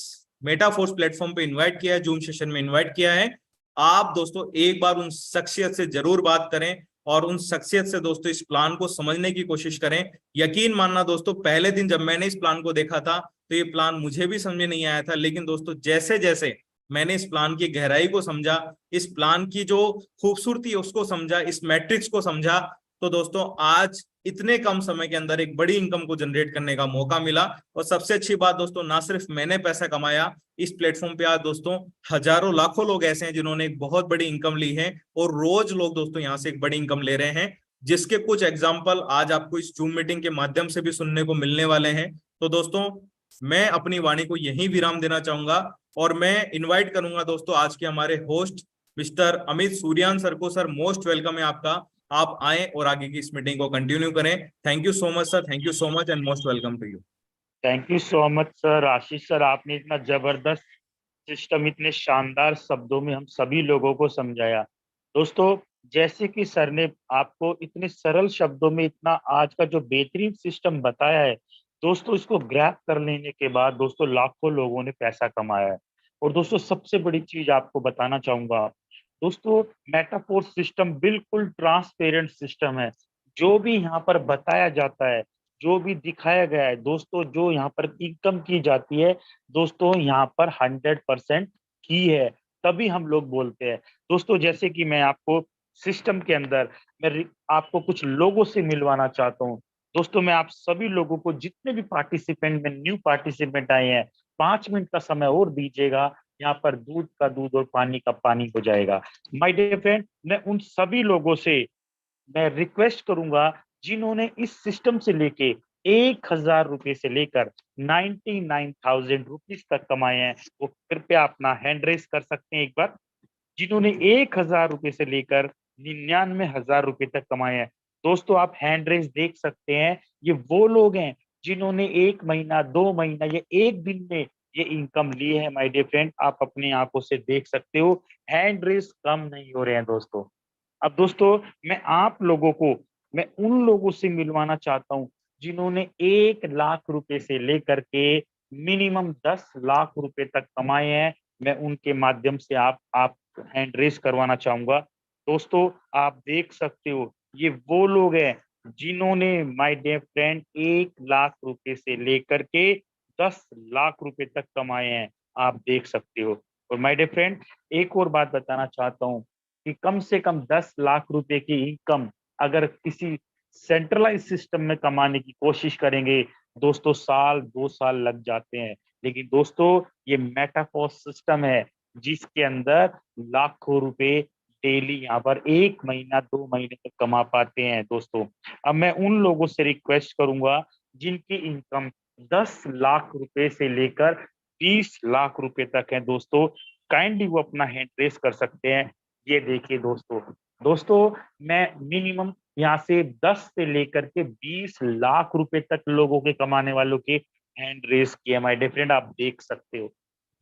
मेटाफोर्स प्लेटफॉर्म पे इन्वाइट किया है, जूम सेशन में इन्वाइट किया है, आप दोस्तों एक बार उन शख्सियत से जरूर बात करें और उन शख्सियत से दोस्तों इस प्लान को समझने की कोशिश करें। यकीन मानना दोस्तों पहले दिन जब मैंने इस प्लान को देखा था तो ये प्लान मुझे भी समझ में नहीं आया था। लेकिन दोस्तों जैसे जैसे मैंने इस प्लान की गहराई को समझा, इस प्लान की जो खूबसूरती है उसको समझा, इस मैट्रिक्स को समझा, तो दोस्तों आज इतने कम समय के अंदर एक बड़ी इनकम को जनरेट करने का मौका मिला। और सबसे अच्छी बात दोस्तों, ना सिर्फ मैंने पैसा कमाया, इस प्लेटफॉर्म पे आज दोस्तों हजारों लाखों लोग ऐसे हैं जिन्होंने एक बहुत बड़ी इनकम ली है, और रोज लोग दोस्तों यहाँ से एक बड़ी इनकम ले रहे हैं, जिसके कुछ एग्जाम्पल आज आपको इस जूम मीटिंग के माध्यम से भी सुनने को मिलने वाले हैं। तो दोस्तों मैं अपनी वाणी को यहीं विराम देना चाहूंगा और मैं इनवाइट करूंगा दोस्तों आज के हमारे होस्ट मिस्टर अमित सूर्यान सर को। सर मोस्ट वेलकम है आपका, आप आए और आगे की इस मीटिंग को कंटिन्यू करें। Thank you so much sir, thank you so much and most welcome to you. Thank you so much sir. Ashish sir, आपने इतना जबरदस्त सिस्टम इतने शानदार शब्दों में हम सभी लोगों को समझाया। दोस्तों जैसे कि सर ने आपको इतने सरल शब्दों में इतना आज का जो बेहतरीन सिस्टम बताया है, दोस्तों इसको ग्रैब कर लेने के बाद दोस्तों लाखों लोगों ने पैसा कमाया है। और दोस्तों सबसे बड़ी चीज आपको बताना चाहूंगा, दोस्तों मेटाफोर सिस्टम बिल्कुल ट्रांसपेरेंट सिस्टम है। जो भी यहाँ पर बताया जाता है, जो भी दिखाया गया है दोस्तों, जो यहाँ पर इनकम की जाती है दोस्तों, यहाँ पर 100% की है, तभी हम लोग बोलते हैं। दोस्तों जैसे कि मैं आपको सिस्टम के अंदर मैं आपको कुछ लोगों से मिलवाना चाहता हूँ। दोस्तों मैं आप सभी लोगों को, जितने भी पार्टिसिपेंट में न्यू पार्टिसिपेंट आए हैं, 5 मिनट का समय और दीजिएगा, यहाँ पर दूध का दूध और पानी का पानी हो जाएगा। माय डियर फ्रेंड, मैं उन सभी लोगों से मैं रिक्वेस्ट करूंगा जिन्होंने इस सिस्टम से लेके 1,000 रुपए से लेकर 99,000 रुपीज तक कमाए हैं, वो कृपया अपना हैंड रेस कर सकते हैं एक बार। जिन्होंने 1,000 रुपए से लेकर 99,000 रुपए तक कमाए हैं, दोस्तों आप हैंड रेस देख सकते हैं। ये वो लोग हैं जिन्होंने 1 महीना, 2 महीना या एक दिन में ये इनकम ली है। माय डियर फ्रेंड, आप अपनी आंखों से देख सकते हो, हैंड रेस कम नहीं हो रहे हैं दोस्तों। अब दोस्तों मैं आप लोगों को, मैं उन लोगों से मिलवाना चाहता हूँ जिन्होंने 1 लाख रुपए से लेकर के मिनिमम 10 लाख रुपए तक कमाए हैं, मैं उनके माध्यम से आप हैंड रेस करवाना चाहूंगा। दोस्तों, आप देख सकते हो ये वो लोग हैं जिन्होंने, माय डियर फ्रेंड, 1 लाख रुपए से लेकर के 10 लाख रुपए तक कमाए हैं, आप देख सकते हो। और माय डियर फ्रेंड, एक और बात बताना चाहता हूँ कि कम से कम 10 लाख रुपए की इनकम अगर किसी सेंट्रलाइज सिस्टम में कमाने की कोशिश करेंगे, दोस्तों साल 2 साल लग जाते हैं। लेकिन दोस्तों, ये मेटाफॉर्स सिस्टम है जिसके अंदर लाखों रुपए डेली यहाँ पर 1 महीना 2 महीने तक कमा पाते हैं। दोस्तों, अब मैं उन लोगों से रिक्वेस्ट करूंगा जिनकी इनकम 10 लाख रुपए से लेकर 20 लाख रुपए तक है, दोस्तों काइंडली वो अपना हैंड रेस कर सकते हैं। ये देखिए दोस्तों, मैं मिनिमम यहाँ से 10 से लेकर के 20 लाख रुपए तक लोगों के कमाने वालों के हैंड रेस किया, माय डियर फ्रेंड, आप देख सकते हो।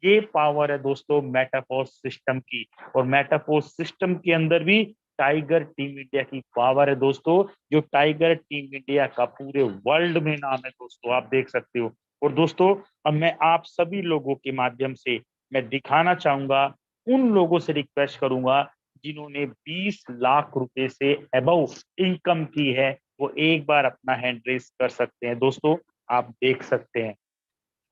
ये पावर है दोस्तों मेटाफोर्स सिस्टम की। और मेटाफोर्स सिस्टम के अंदर भी टाइगर टीम इंडिया की पावर है दोस्तों, जो टाइगर टीम इंडिया का पूरे वर्ल्ड में नाम है दोस्तों, आप देख सकते हो। और दोस्तों, अब मैं आप सभी लोगों के माध्यम से मैं दिखाना चाहूंगा, उन लोगों से रिक्वेस्ट करूंगा जिन्होंने 20 लाख रुपए से अबव इनकम की है, वो एक बार अपना हैंड रेस कर सकते हैं। दोस्तों, आप देख सकते हैं।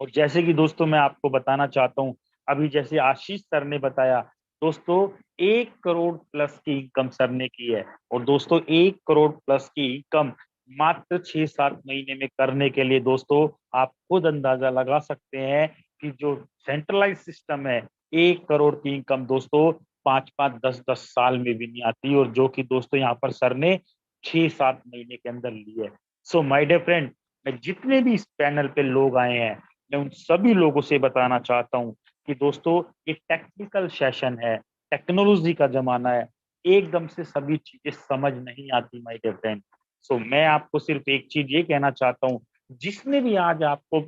और जैसे कि दोस्तों मैं आपको बताना चाहता हूँ, अभी जैसे आशीष सर ने बताया, दोस्तों 1 करोड़ प्लस की इनकम सर ने की है। और दोस्तों 1 करोड़ प्लस की इनकम मात्र 6-7 महीने में करने के लिए दोस्तों आप खुद अंदाजा लगा सकते हैं कि जो सेंट्रलाइज सिस्टम है, 1 करोड़ की इनकम दोस्तों 5-5 10-10 साल में भी नहीं आती, और जो कि दोस्तों यहाँ पर सर ने 6-7 महीने के अंदर ली है। सो माय डियर फ्रेंड, मैं जितने भी इस पैनल पे लोग आए हैं, मैं उन सभी लोगों से बताना चाहता हूँ कि दोस्तों ये टेक्निकल सेशन है, टेक्नोलॉजी का जमाना है, एकदम से सभी चीजें समझ नहीं आती माय डियर फ्रेंड। सो मैं आपको सिर्फ एक चीज ये कहना चाहता हूँ, जिसने भी आज आपको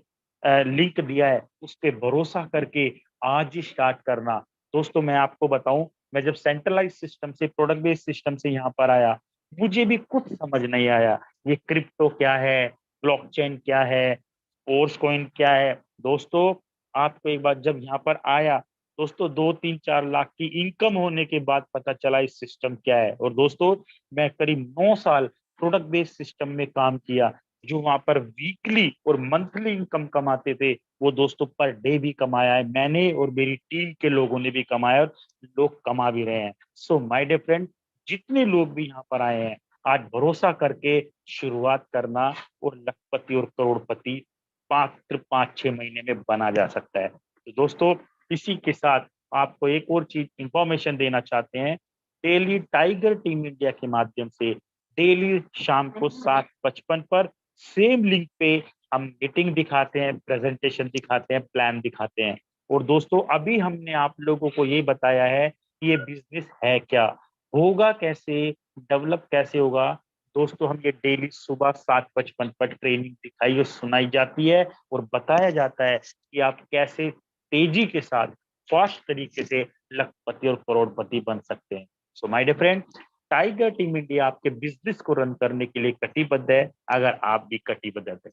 लिंक दिया है उस पे भरोसा करके आज ही स्टार्ट करना। दोस्तों, मैं आपको बताऊं, मैं जब सेंट्रलाइज सिस्टम से प्रोडक्ट बेस्ड सिस्टम से यहाँ पर आया, मुझे भी कुछ समझ नहीं आया, ये क्रिप्टो क्या है, ब्लॉकचेन क्या है, फोर्स कॉइन क्या है। दोस्तों, आपको एक बार जब यहाँ पर आया, दोस्तों 2-3-4 लाख की इनकम होने के बाद पता चला इस सिस्टम क्या है। और दोस्तों, मैं करीब 9 साल प्रोडक्ट बेस्ड सिस्टम में काम किया, जो वहां पर वीकली और मंथली इनकम कमाते थे, वो दोस्तों पर डे भी कमाया है मैंने, और मेरी टीम के लोगों ने भी कमाया, और लोग कमा भी रहे हैं। सो माय डियर फ्रेंड, जितने लोग भी यहाँ पर आए हैं, आज भरोसा करके शुरुआत करना, और लखपति और करोड़पति मात्र 5-6 महीने में बना जा सकता है। तो दोस्तों, इसी के साथ आपको एक और चीज इंफॉर्मेशन देना चाहते हैं, डेली टाइगर टीम इंडिया के माध्यम से डेली शाम को 7:55 पर सेम लिंक पे हम मीटिंग दिखाते हैं, प्रेजेंटेशन दिखाते हैं, प्लान दिखाते हैं। और दोस्तों, अभी हमने आप लोगों को ये बताया है कि ये बिजनेस है क्या, होगा कैसे, डेवलप कैसे होगा। दोस्तों, हम ये डेली सुबह 7:55 पर ट्रेनिंग दिखाई और सुनाई जाती है, और बताया जाता है कि आप कैसे तेजी के साथ फास्ट तरीके से लखपति और करोड़पति बन सकते हैं। So my dear friend, Tiger Team India आपके बिजनेस को रन करने के लिए कटिबद्ध है, अगर आप भी कटिबद्ध है।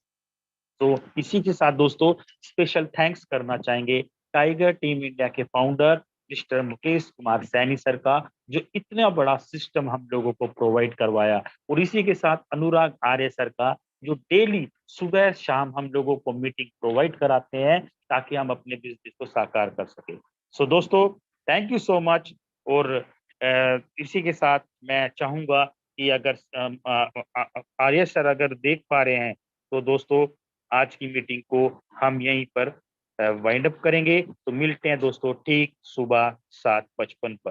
तो इसी के साथ दोस्तों स्पेशल थैंक्स करना चाहेंगे टाइगर टीम इंडिया के founder mister Mukesh Kumar Saini sir का, जो इतना बड़ा सिस्टम हम लोगों को प्रोवाइड करवाया, और इसी के साथ अनुराग आर्य सर का, जो डेली सुबह शाम हम लोगों को मीटिंग प्रोवाइड कराते हैं ताकि हम अपने बिजनेस को साकार कर सके। सो दोस्तों, थैंक यू सो मच। और इसी के साथ मैं चाहूंगा कि अगर आर्य सर अगर देख पा रहे हैं, तो दोस्तों आज की मीटिंग को हम यहीं पर वाइंड अप करेंगे। तो मिलते हैं दोस्तों ठीक सुबह 7:55 पर।